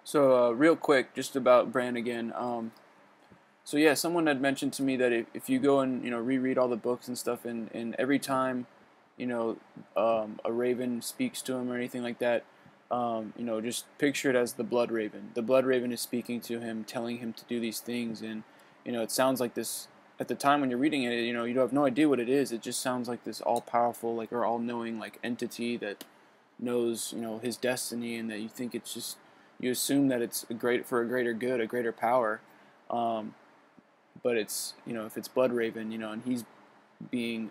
So real quick, just about Bran again. So yeah, someone had mentioned to me that if you go and reread all the books and stuff, and every time you know a raven speaks to him or anything like that, just picture it as the blood raven. The blood raven is speaking to him, telling him to do these things, and it sounds like this at the time when you're reading it. You have no idea what it is. It just sounds like this all powerful, like or all knowing, like entity that knows his destiny, and that you think it's just you assume that it's for a greater good, a greater power. Um, but it's if it's Blood Raven, and he's being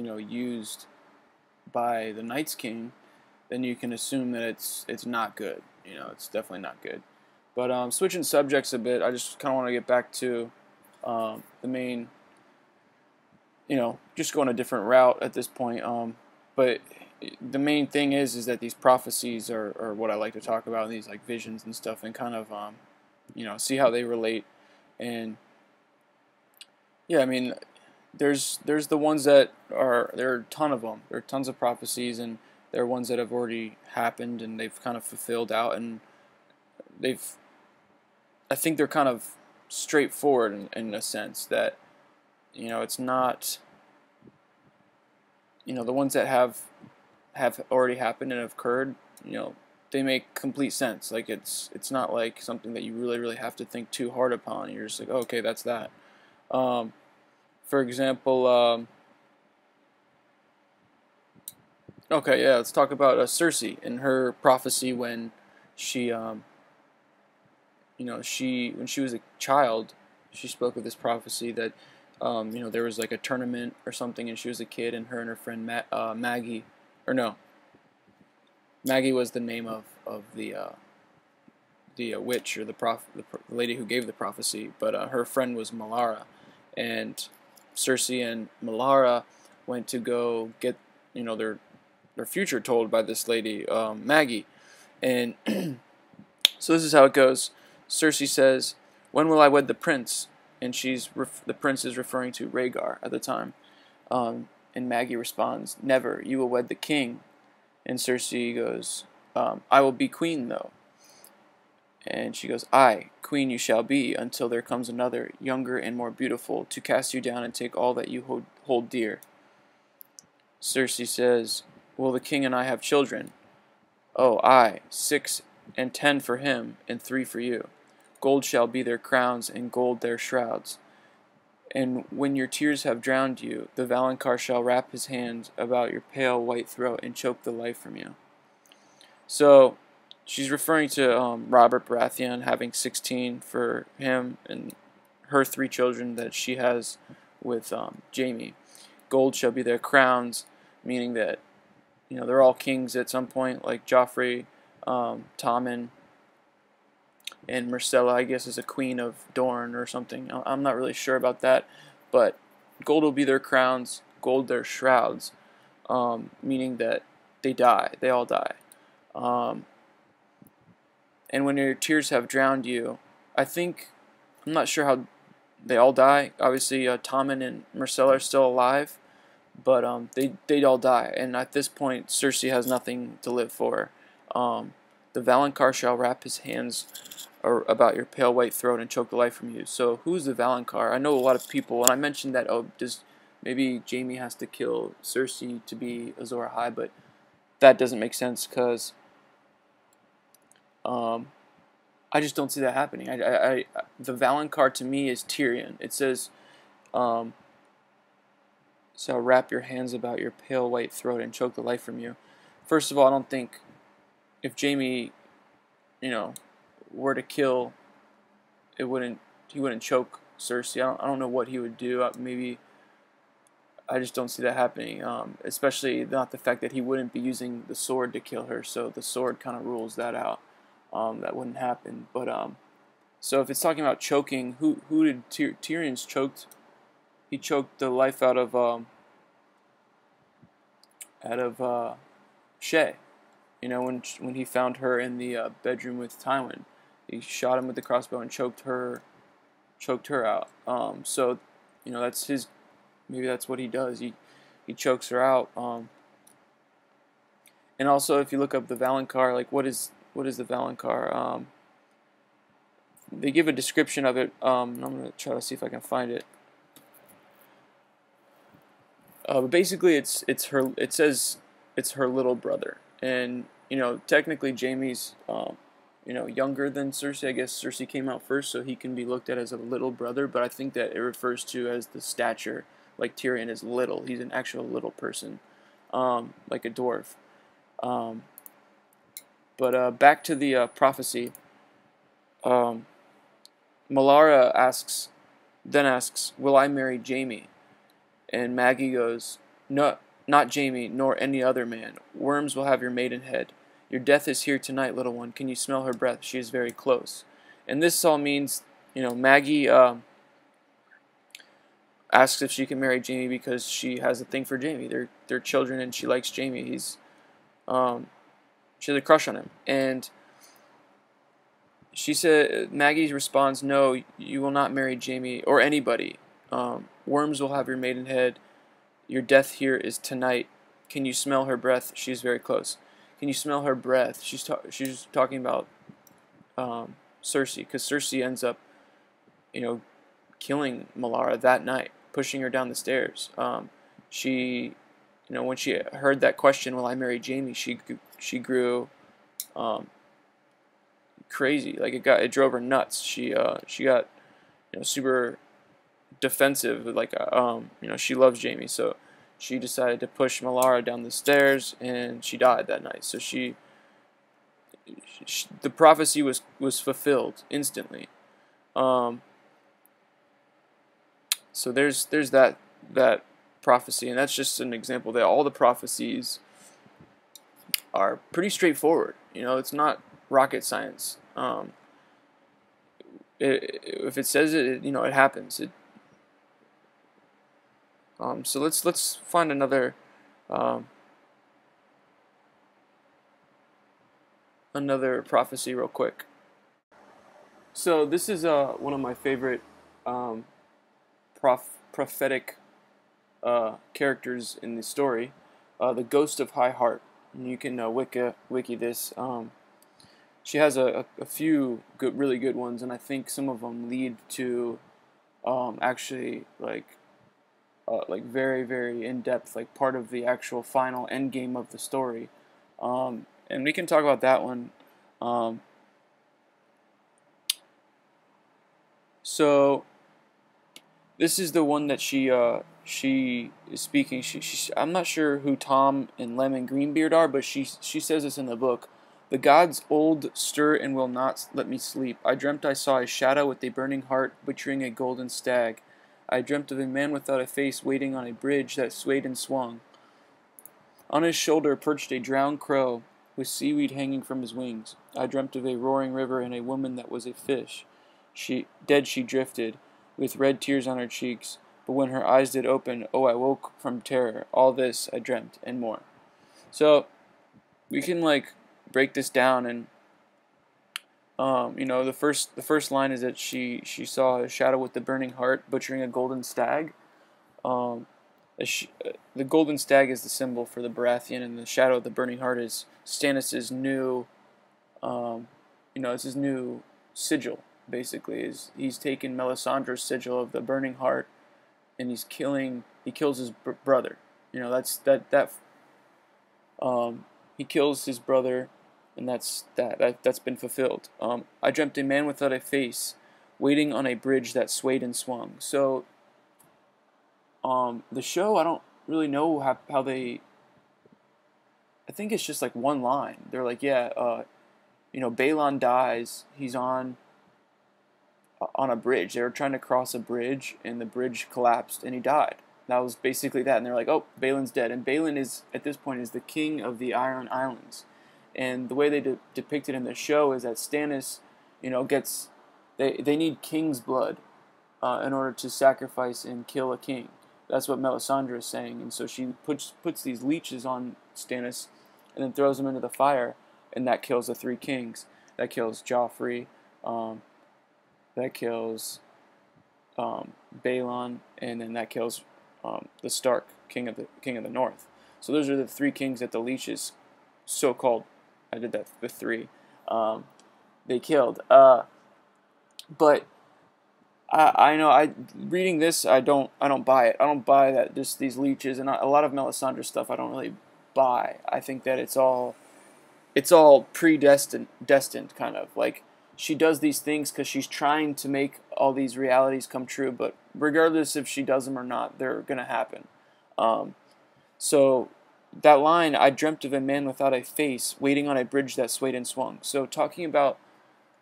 used by the Night's King, then you can assume that it's not good. It's definitely not good. But switching subjects a bit, I just kind of want to get back to the main. Just going a different route at this point. But the main thing is that these prophecies are what I like to talk about, these like visions and stuff, and kind of see how they relate. And yeah, I mean, there's the ones that there are a ton of them. There are tons of prophecies, and there are ones that have already happened and they've kind of fulfilled out, and they've I think they're kind of straightforward in a sense that it's not the ones that have already happened and have occurred. They make complete sense. Like it's not like something that you really have to think too hard upon. You're just like, oh, okay, that's that. Um, for example, okay, yeah, let's talk about Cersei and her prophecy when she, when she was a child, she spoke of this prophecy that, there was like a tournament or something, and she was a kid, and her friend Maggie, or no, Maggie was the name of the witch or the lady who gave the prophecy, but her friend was Melara, and Cersei and Melara went to go get their future told by this lady Maggie, and so this is how it goes. Cersei says, "When will I wed the prince?" And the prince is referring to Rhaegar at the time. And Maggie responds, "Never. You will wed the king." And Cersei goes, "I will be queen, though." And she goes, "Aye, queen you shall be, until there comes another, younger and more beautiful, to cast you down and take all that you hold dear." Cersei says, "Will the king and I have children?" "Oh, aye, 6 and 10 for him, and 3 for you. Gold shall be their crowns, and gold their shrouds. And when your tears have drowned you, the Valonqar shall wrap his hands about your pale white throat and choke the life from you." So she's referring to Robert Baratheon having 16 for him and her 3 children that she has with Jaime. Gold shall be their crowns, meaning that they're all kings at some point, like Joffrey, Tommen, and Myrcella, I guess, is a queen of Dorne or something. I'm not really sure about that, but gold will be their crowns, gold their shrouds, meaning that they die. They all die. And when your tears have drowned you, I'm not sure how they all die. Obviously, Tommen and Myrcella are still alive, but they'd all die. And at this point, Cersei has nothing to live for. The Valonqar shall wrap his hands about your pale white throat and choke the life from you. So who's the Valonqar? I know a lot of people, and I mentioned that maybe Jaime has to kill Cersei to be Azor Ahai, but that doesn't make sense because I just don't see that happening. The Valonqar to me is Tyrion. It says, "So wrap your hands about your pale white throat and choke the life from you." First of all, I don't think if Jaime, were to kill, he wouldn't choke Cersei. I don't know what he would do. Maybe I just don't see that happening. Especially not the fact that he wouldn't be using the sword to kill her. So the sword kind of rules that out. That wouldn't happen. But so if it's talking about choking, who did Tyrion's choked? He choked the life out of Shay. When he found her in the bedroom with Tywin, he shot him with the crossbow and choked her out. So that's his. Maybe that's what he does. He chokes her out. And also, if you look up the Valonqar, like what is the Valonqar? They give a description of it. I'm gonna try to see if I can find it. But basically, it's her. It says it's her little brother, and technically Jaime's younger than Cersei. I guess Cersei came out first, so he can be looked at as a little brother. But I think that it refers to as the stature, like Tyrion is little. He's an actual little person, like a dwarf. But back to the prophecy. Melara then asks, "Will I marry Jaime?" And Maggie goes, "No, not Jaime, nor any other man. Worms will have your maidenhead. Your death is here tonight, little one. Can you smell her breath? She is very close." And this all means, Maggie asks if she can marry Jaime because she has a thing for Jaime. They're children, and she likes Jaime. She has a crush on him, and Maggie responds, "No, you will not marry Jaime or anybody. Worms will have your maidenhead. Your death here is tonight. Can you smell her breath? She is very close." Can you smell her breath? She's talking about Cersei, because Cersei ends up, killing Melara that night, pushing her down the stairs. When she heard that question, "Will I marry Jaime?" She grew crazy. Like it drove her nuts. She got super defensive. Like she loves Jaime, so she decided to push Melara down the stairs, and she died that night. So the prophecy was fulfilled instantly. So there's that prophecy, and that's just an example that all the prophecies are pretty straightforward. It's not rocket science. If it says it, it happens. So let's find another prophecy real quick. So this is one of my favorite prophetic characters in the story, the Ghost of High Heart. And you can wiki this. She has a few really good ones, and I think some of them lead to actually like very, very in depth, like part of the actual final end game of the story. And we can talk about that one. So this is the one that she is speaking. I'm not sure who Tom and Lem and Greenbeard are, but she says this in the book. "The gods old stir and will not let me sleep. I dreamt I saw a shadow with a burning heart butchering a golden stag. I dreamt of a man without a face waiting on a bridge that swayed and swung. On his shoulder perched a drowned crow with seaweed hanging from his wings. I dreamt of a roaring river and a woman that was a fish. Dead she drifted, with red tears on her cheeks. But when her eyes did open, oh, I woke from terror. All this I dreamt, and more." So we can break this down, and the first line is that she saw a shadow with the burning heart butchering a golden stag. The golden stag is the symbol for the Baratheon, and the shadow of the burning heart is Stannis's new, it's his new sigil. Basically, he's taken Melisandre's sigil of the burning heart, and he kills his brother. He kills his brother, and that's been fulfilled. I dreamt a man without a face, waiting on a bridge that swayed and swung. So, the show, I don't really know how they. I think it's just one line. They're like, yeah, Balon dies. He's on a bridge. They were trying to cross a bridge, and the bridge collapsed, and he died. That was basically that. And they're like, "Oh, Balon's dead." And Balon at this point is the king of the Iron Islands. And the way they depict it in the show is that Stannis, gets they need king's blood in order to sacrifice and kill a king. That's what Melisandre is saying. And so she puts these leeches on Stannis, and then throws him into the fire, and that kills the three kings. That kills Joffrey. That kills Balon, and then that kills the Stark, king of the North. So those are the three kings that the leeches so-called, I did that with 3, they killed. But I know, reading this, I don't buy it. I don't buy that just these leeches, and a lot of Melisandre's stuff I don't really buy. I think that it's all destined kind of, like, she does these things because she's trying to make all these realities come true, but regardless if she does them or not, they're gonna happen. So that line, I dreamt of a man without a face waiting on a bridge that swayed and swung. So talking about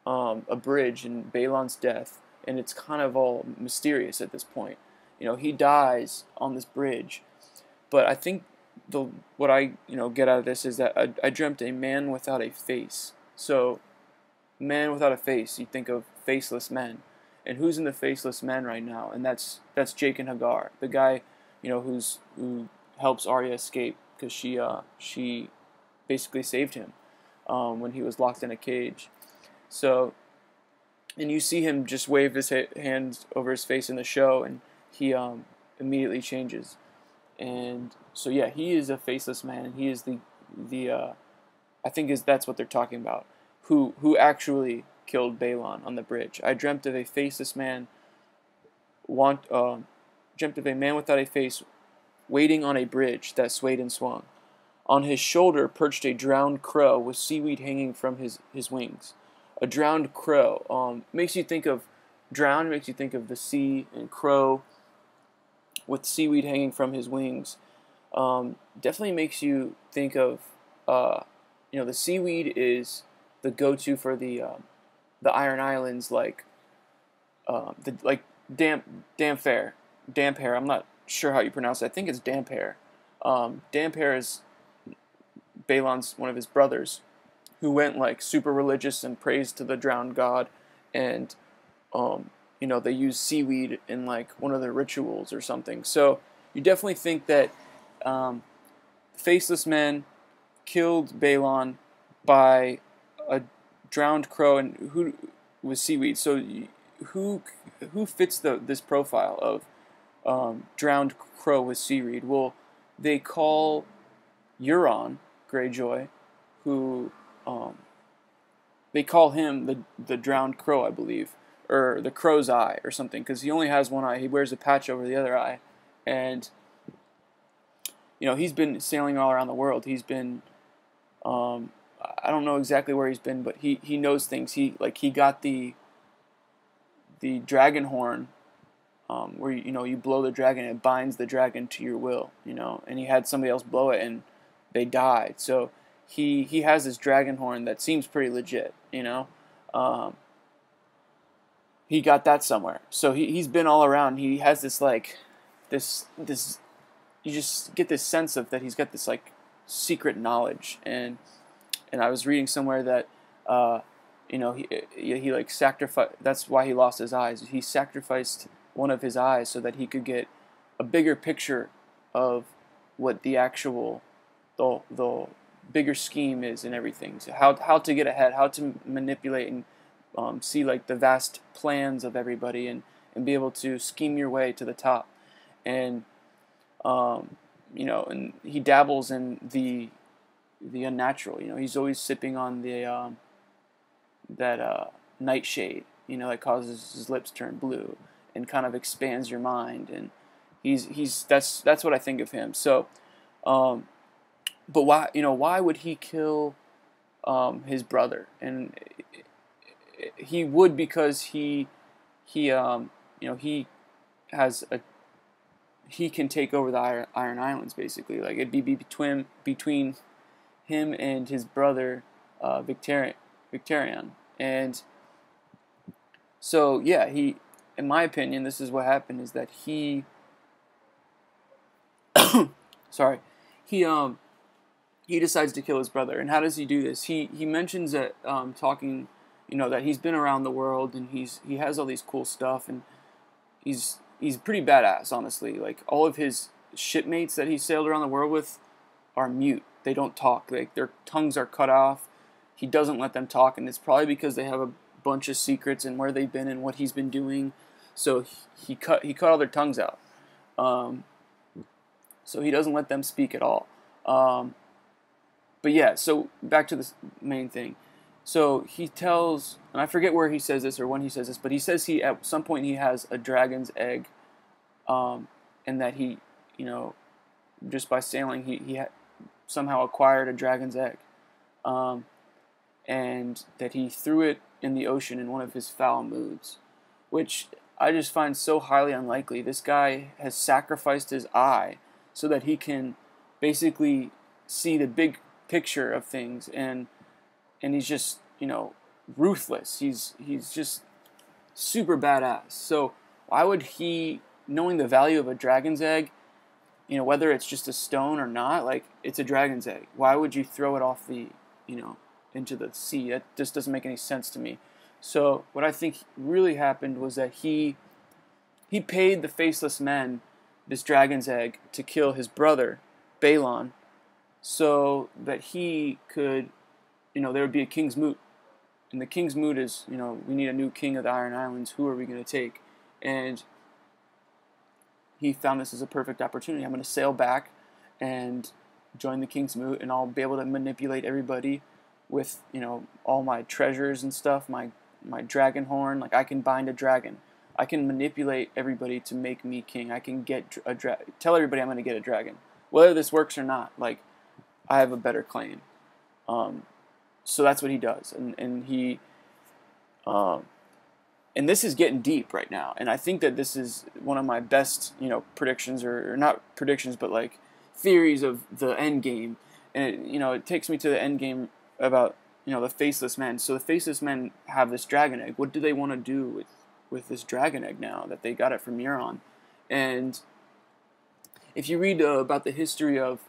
a bridge and Balon's death, and it's kind of all mysterious at this point. You know, he dies on this bridge, but I think what I get out of this is that I dreamt a man without a face. So, man without a face, you think of faceless men, and who's in the faceless men right now? And that's Jake and Hagar, the guy, who helps Arya escape because she basically saved him when he was locked in a cage. So, and you see him just wave his hands over his face in the show, and he immediately changes. And so yeah, he is a faceless man, and he is I think that's what they're talking about. Who actually killed Balon on the bridge? I dreamt of a faceless man. Dreamt of a man without a face, waiting on a bridge that swayed and swung. On his shoulder perched a drowned crow with seaweed hanging from his wings. A drowned crow makes you think of drowned, makes you think of the sea, and crow with seaweed hanging from his wings. Definitely makes you think of the seaweed is the go-to for the Iron Islands, like Damphair. I'm not sure how you pronounce it. I think it's Damphair. Damphair is Balon's one of his brothers, who went like super religious and praised to the drowned god, and they use seaweed in like one of their rituals or something. So you definitely think that faceless men killed Balon by a drowned crow and who with seaweed. So who fits this profile of drowned crow with seaweed? Well, they call Euron Greyjoy, who they call him the drowned crow, I believe, or the crow's eye or something, because he only has one eye. He wears a patch over the other eye, and he's been sailing all around the world. He's been I don't know exactly where he's been, but he knows things. He got the dragon horn, where you blow the dragon, it binds the dragon to your will, and he had somebody else blow it and they died. So he has this dragon horn that seems pretty legit, he got that somewhere. So he's been all around. He has this this you just get this sense of that he's got this like secret knowledge, and I was reading somewhere that he like sacrificed. That's why he lost his eyes. He sacrificed one of his eyes so that he could get a bigger picture of what the actual the bigger scheme is and everything. So how to get ahead, how to manipulate and see like the vast plans of everybody, and be able to scheme your way to the top. And and he dabbles in the unnatural. He's always sipping on the that nightshade, that causes his lips turn blue and kind of expands your mind. And that's what I think of him. So, but why would he kill his brother? And he would, because he has he can take over the Iron Islands, basically. Like, it'd be between him and his brother Victarion. And so yeah, in my opinion, this is what happened, is that he he decides to kill his brother. And how does he do this? He mentions that talking, that he's been around the world, and he has all these cool stuff, and he's pretty badass, honestly. Like, all of his shipmates that he sailed around the world with are mute. They don't talk. Like, their tongues are cut off. He doesn't let them talk, and it's probably because they have a bunch of secrets and where they've been and what he's been doing. So he cut all their tongues out. So he doesn't let them speak at all. But yeah, so back to the main thing. So he tells, and I forget where he says this or when he says this, but he says he at some point he has a dragon's egg, and that he, you know, just by sailing he somehow acquired a dragon's egg, and that he threw it in the ocean in one of his foul moods, which I just find so highly unlikely. This guy has sacrificed his eye so that he can basically see the big picture of things, and he's just, you know, ruthless. He's just super badass. So why would he, knowing the value of a dragon's egg, you know, whether it's just a stone or not, like, it's a dragon's egg. Why would you throw it off the, you know, into the sea? That just doesn't make any sense to me. So what I think really happened was that he paid the faceless men this dragon's egg to kill his brother, Balon, so that he could, you know, there would be a king's moot. And the king's moot is, you know, we need a new king of the Iron Islands. Who are we going to take? And he found this as a perfect opportunity. I'm going to sail back and join the king's moot, and I'll be able to manipulate everybody with, you know, all my treasures and stuff, my dragon horn. Like, I can bind a dragon. I can manipulate everybody to make me king. I can get tell everybody I'm going to get a dragon. Whether this works or not, like, I have a better claim. So that's what he does, and he, and this is getting deep right now, and I think that this is one of my best, you know, predictions, or not predictions, but like theories of the end game, and it, you know, it takes me to the end game about, you know, the faceless men. So the faceless men have this dragon egg. What do they want to do with this dragon egg now that they got it from Euron? And if you read about the history of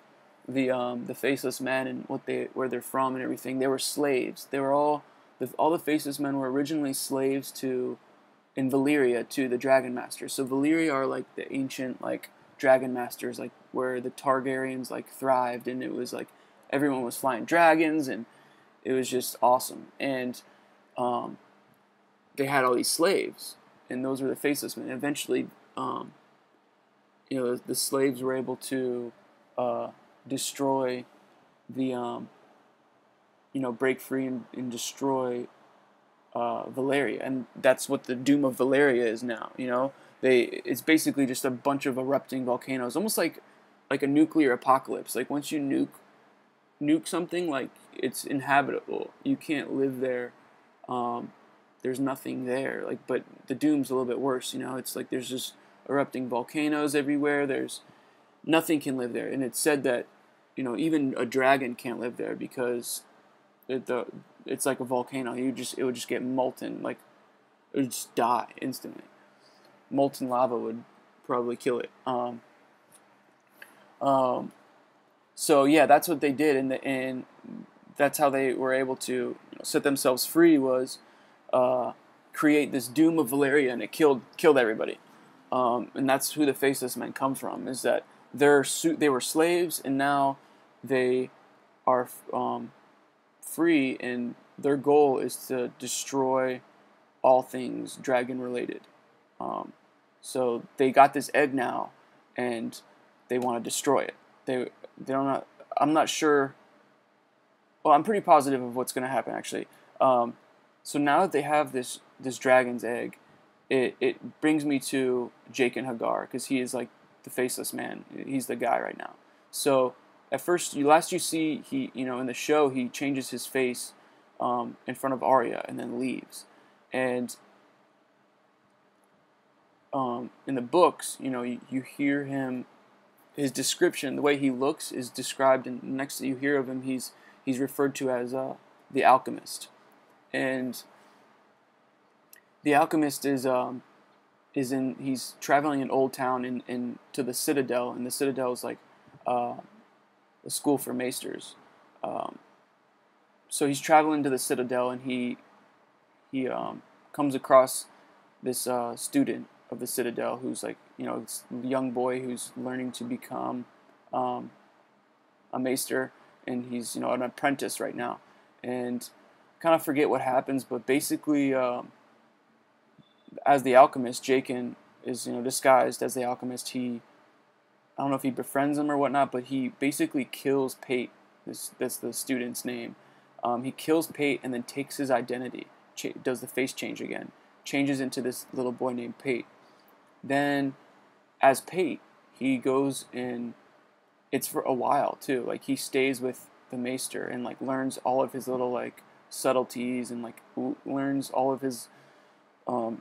the faceless men and where they're from and everything, they were slaves. They were all the faceless men were originally slaves in Valyria to the Dragon Masters. So Valyria are like the ancient, like, Dragon Masters, like where the Targaryens like thrived, and it was like everyone was flying dragons, and it was just awesome. And they had all these slaves, and those were the faceless men. And eventually, you know, the slaves were able to destroy the, you know, break free and destroy Valyria, and that's what the doom of Valyria is now. You know, it's basically just a bunch of erupting volcanoes, almost like a nuclear apocalypse. Like, once you nuke something, like, it's inhabitable. You can't live there. There's nothing there. Like, but the doom's a little bit worse. You know, it's like there's just erupting volcanoes everywhere. There's nothing can live there, and it's said that, you know, even a dragon can't live there because it's like a volcano. It would just get molten. Like, it would just die instantly. Molten lava would probably kill it. So yeah, that's what they did, and that's how they were able to, you know, set themselves free, was create this doom of Valyria, and it killed everybody. And that's who the faceless men come from. Is that they were slaves, and now they are free, and their goal is to destroy all things dragon related. So they got this egg now, and they want to destroy it. They don't know. I'm not sure. Well, I'm pretty positive of what's going to happen, actually. So now that they have this dragon's egg, it brings me to Jake and Hagar, because he is like the faceless man. He's the guy right now. So at first, last you see, he, you know, in the show, he changes his face in front of Arya and then leaves. And in the books, you know, you hear him, his description, the way he looks is described, and next that you hear of him, he's referred to as the alchemist. And the alchemist he's traveling in Old Town in to the Citadel, and the Citadel is like a school for maesters. So he's traveling to the Citadel, and he comes across this student of the Citadel who's like, you know, this young boy who's learning to become a maester, and he's, you know, an apprentice right now. And kind of forget what happens, but basically, as the alchemist, Jaken is, you know, disguised as the alchemist. I don't know if he befriends him or whatnot, but he basically kills Pate That's the student's name. He kills Pate and then takes his identity, does the face change again, changes into this little boy named Pate. Then, as Pate, he goes and it's for a while too. Like he stays with the Maester and like learns all of his little like subtleties and like learns all of his, you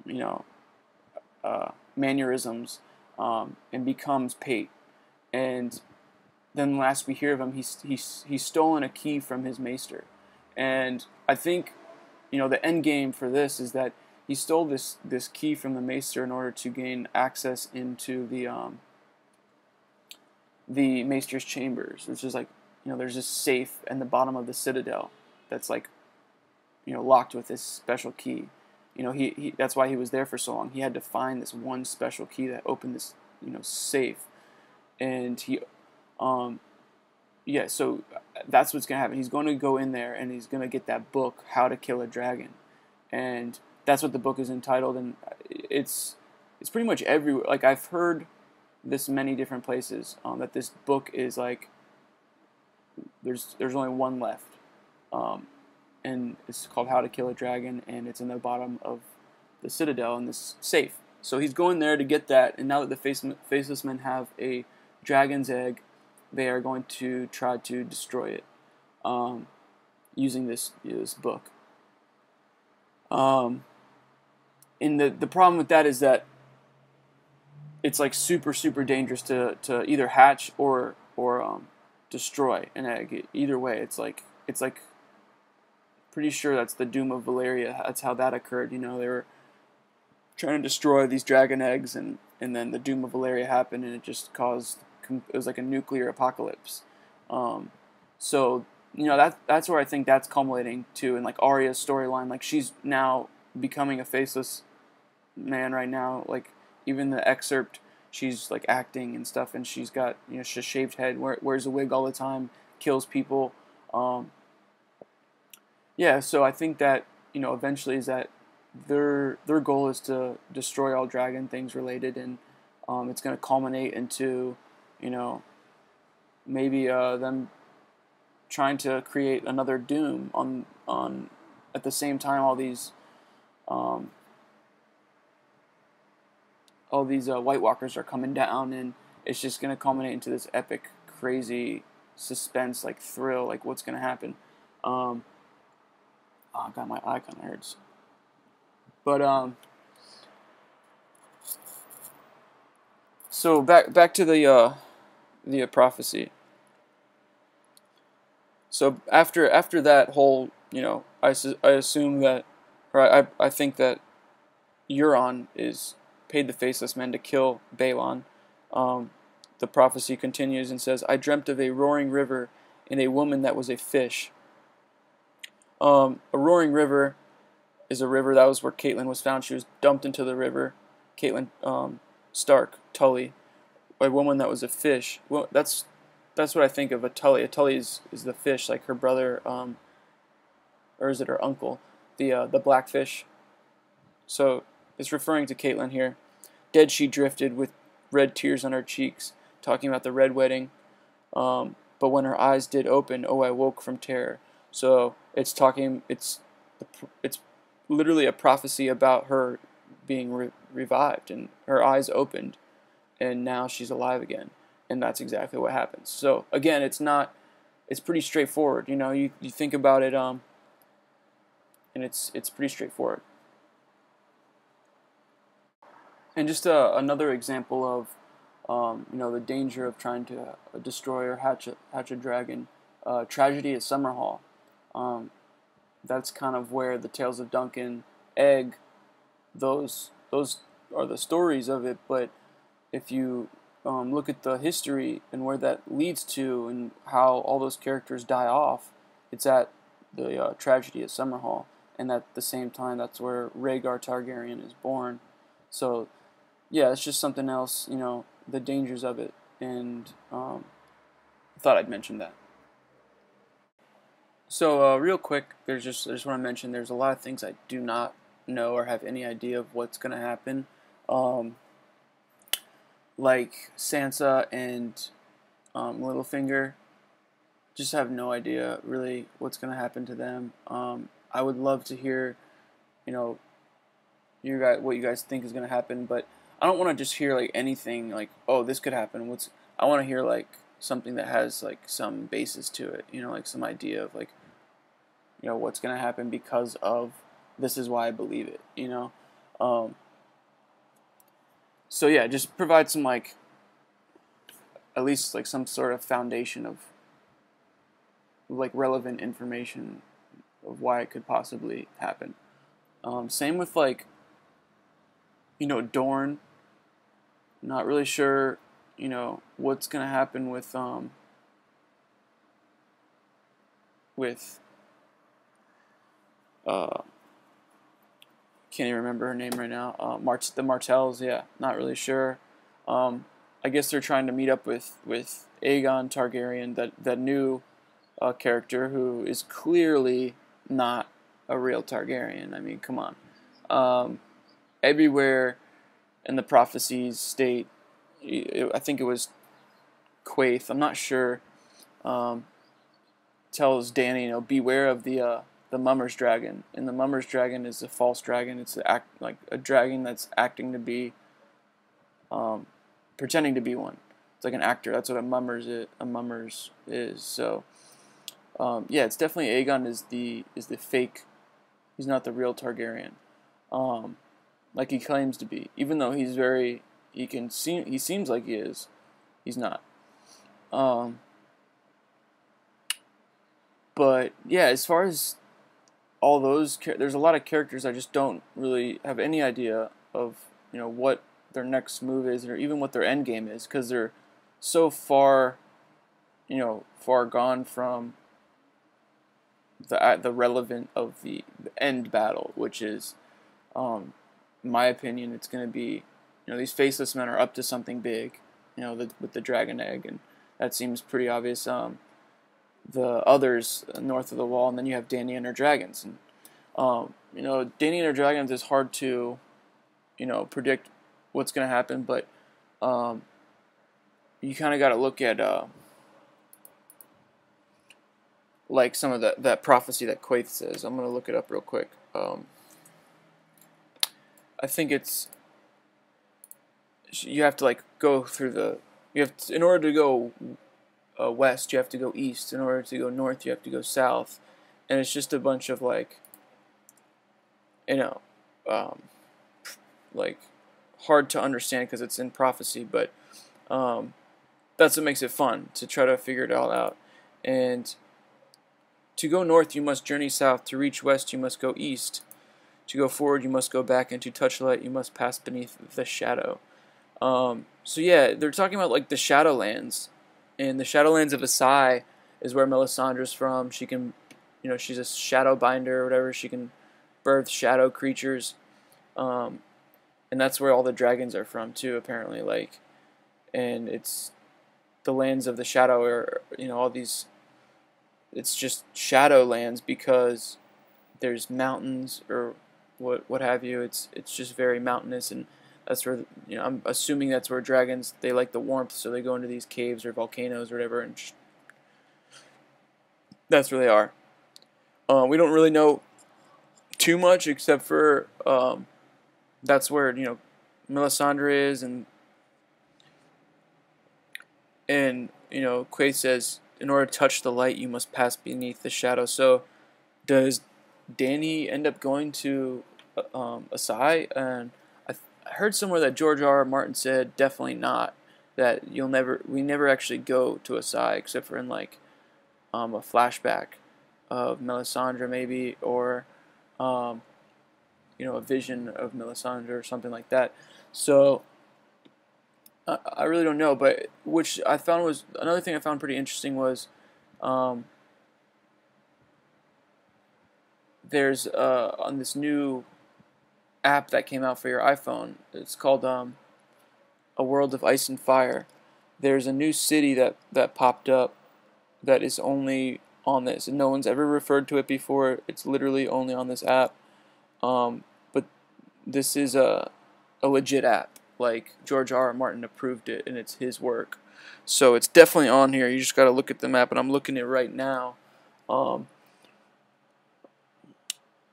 know, mannerisms, and becomes Pate. And then last we hear of him, he's stolen a key from his Maester, and I think, the end game for this is that he stole this key from the Maester in order to gain access into the Maester's chambers, which is like, there's this safe in the bottom of the Citadel that's like, locked with this special key. He that's why he was there for so long. He had to find this one special key that opened this, safe, and yeah, so that's what's gonna happen. He's going to go in there and he's gonna get that book, How to Kill a Dragon, and that's what the book is entitled. And it's pretty much everywhere. Like I've heard this many different places, that this book is like there's only one left, and it's called How to Kill a Dragon, and it's in the bottom of the Citadel in this safe. So he's going there to get that, and now that the Faceless Men have a dragon's egg, they are going to try to destroy it, using this book. And the problem with that is that it's like super dangerous to either hatch or destroy an egg. Either way, it's like pretty sure that's the doom of Valeria. That's how that occurred. They were trying to destroy these dragon eggs, and then the doom of Valeria happened, and it just caused, it was like a nuclear apocalypse. So that's where I think that's culminating to, in like Arya's storyline. Like she's now becoming a faceless man right now. Like even the excerpt, she's like acting and stuff, and she's got a shaved head, wears a wig all the time, kills people. Yeah, so I think that eventually is that their goal is to destroy all dragon things related, and it's going to culminate into maybe them trying to create another Doom on at the same time all these White Walkers are coming down, and it's just going to culminate into this epic, crazy suspense, like thrill, like what's going to happen. Oh God, my eye kind of hurts. But so back to the prophecy. So after that whole, I assume that, or I think that Euron is paid the Faceless Men to kill Balon. The prophecy continues and says, "I dreamt of a roaring river and a woman that was a fish." A roaring river is a river that was where Catelyn was found. She was dumped into the river. Catelyn Stark, Tully, a woman that was a fish. Well, that's what I think of a Tully. A Tully is the fish, like her brother, or is it her uncle, the blackfish. So it's referring to Catelyn here. Dead she drifted with red tears on her cheeks, talking about the red wedding. But when her eyes did open, oh, I woke from terror. So it's literally a prophecy about her being revived, and her eyes opened, and now she's alive again, and that's exactly what happens. So again, it's pretty straightforward. You think about it, and it's pretty straightforward. And just another example of the danger of trying to destroy or hatch a dragon. Tragedy at Summerhall. That's kind of where the Tales of Duncan, Egg, those are the stories of it. But if you look at the history and where that leads to, and how all those characters die off, it's at the tragedy at Summerhall, and at the same time, that's where Rhaegar Targaryen is born. So, yeah, it's just something else, the dangers of it, and I thought I'd mention that. So, real quick, I just want to mention there's a lot of things I do not know or have any idea of what's going to happen. Like Sansa and Littlefinger, just have no idea really what's going to happen to them. I would love to hear, you know, what you guys think is going to happen, but I don't want to just hear like anything like, oh, this could happen. I want to hear like something that has like some basis to it, like some idea of like, what's going to happen because of this is why I believe it. So yeah, just provide some like at least like some sort of foundation of like relevant information of why it could possibly happen. Same with like, Dorn. Not really sure, what's gonna happen with can't even remember her name right now. The Martells, yeah, not really sure. I guess they're trying to meet up with Aegon Targaryen, that new character who is clearly not a real Targaryen. I mean, come on. Everywhere in the prophecies state, I think it was Quaithe, I'm not sure, tells Dany, beware of the Mummer's dragon. And the Mummer's dragon is a false dragon. It's like a dragon that's acting to be, pretending to be one. It's like an actor. That's what a Mummer's is. So, yeah, it's definitely Aegon is the fake. He's not the real Targaryen, like he claims to be. Even though he seems like he is. He's not. But yeah, as far as all those, there's a lot of characters I just don't really have any idea of, what their next move is, or even what their end game is, because they're so far, far gone from the relevant of the end battle, which is, in my opinion, it's going to be, these faceless men are up to something big, with the dragon egg, and that seems pretty obvious. The others north of the wall, and then you have Dany and her dragons, and Dany and her dragons is hard to, predict what's going to happen, but you kind of got to look at like some of that prophecy that Quaithe says. I'm going to look it up real quick. I think you have to like go through in order to go west, you have to go east. In order to go north, you have to go south. And it's just a bunch of like, like hard to understand because it's in prophecy, but that's what makes it fun, to try to figure it all out. And to go north, you must journey south. To reach west, you must go east. To go forward, you must go back. And to touch light, you must pass beneath the shadow. So yeah, they're talking about like the Shadowlands. And the Shadowlands of Asai is where Melisandre's from. She can, she's a shadow binder or whatever. She can birth shadow creatures. And that's where all the dragons are from too, apparently. Like, and it's the lands of the shadow, or all these. It's just Shadowlands because there's mountains or what have you. It's just very mountainous, and that's where, I'm assuming that's where dragons, they like the warmth, so they go into these caves or volcanoes or whatever, and that's where they are. We don't really know too much, except for that's where, Melisandre is, and Quaithe says, in order to touch the light, you must pass beneath the shadow. So, does Dany end up going to Asai? And I heard somewhere that George R. R. Martin said definitely not. That we never actually go to Asai except for in like a flashback of Melisandre maybe, or a vision of Melisandre or something like that. So I really don't know, but which I found was another thing I found pretty interesting was there's on this new app that came out for your iPhone. It's called A World of Ice and Fire. There's a new city that popped up that is only on this, and no one's ever referred to it before. It's literally only on this app. But this is a legit app. Like, George R. R. Martin approved it, and it's his work. So it's definitely on here. You just got to look at the map, and I'm looking at it right now.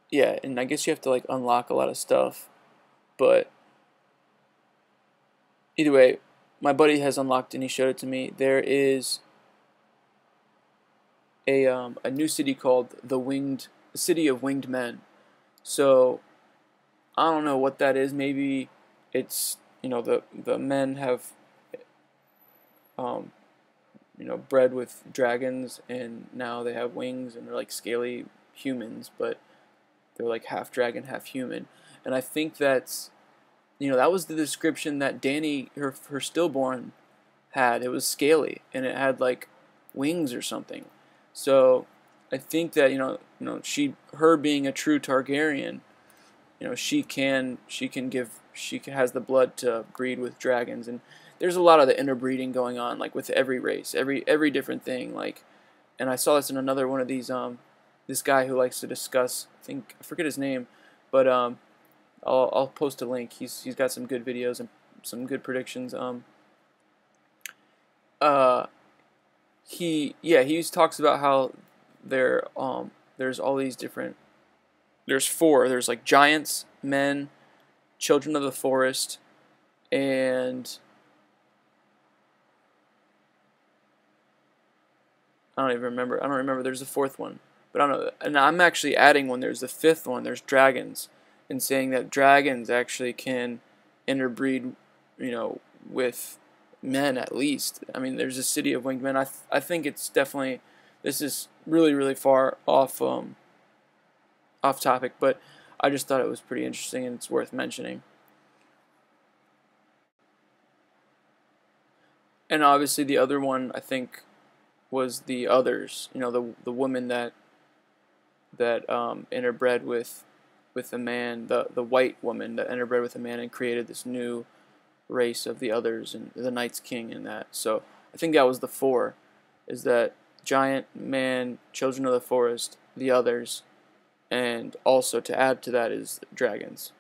Yeah, and I guess you have to like unlock a lot of stuff, but either way, my buddy has unlocked and he showed it to me. There is a new city called the City of Winged Men. So I don't know what that is. Maybe it's, you know, the men have you know, bred with dragons, and now they have wings and they're like scaly humans, but they're like half dragon, half human. And I think that's, you know, that was the description that Danny, her stillborn, had. It was scaly and it had like wings or something. So I think that, her being a true Targaryen, you know, she has the blood to breed with dragons. And there's a lot of the interbreeding going on, like with every race, every different thing. Like, and I saw this in another one of these this guy who likes to discuss, I forget his name, but I'll post a link. He's got some good videos and some good predictions. He talks about how there's all these different. There's four. There's like giants, men, children of the forest, and I don't even remember. I don't remember. There's a fourth one, but I don't know. And I'm actually adding one. There's the fifth one. There's dragons, and saying that dragons actually can interbreed, you know, with men at least. I mean, there's a city of winged men. I think it's definitely, this is really far off off topic, but I just thought it was pretty interesting and it's worth mentioning. And obviously the other one I think was the others. You know, the woman that interbred with a man, the white woman that interbred with a man and created this new race of the others and the Night's King and that. So I think that was the four, is that giant, man, children of the forest, the others, and also to add to that is dragons.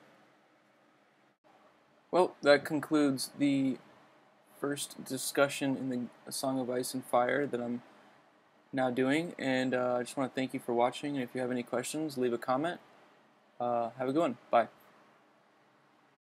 Well, that concludes the first discussion in the Song of Ice and Fire that I'm now doing, and I just want to thank you for watching, and if you have any questions, leave a comment. Have a good one. Bye.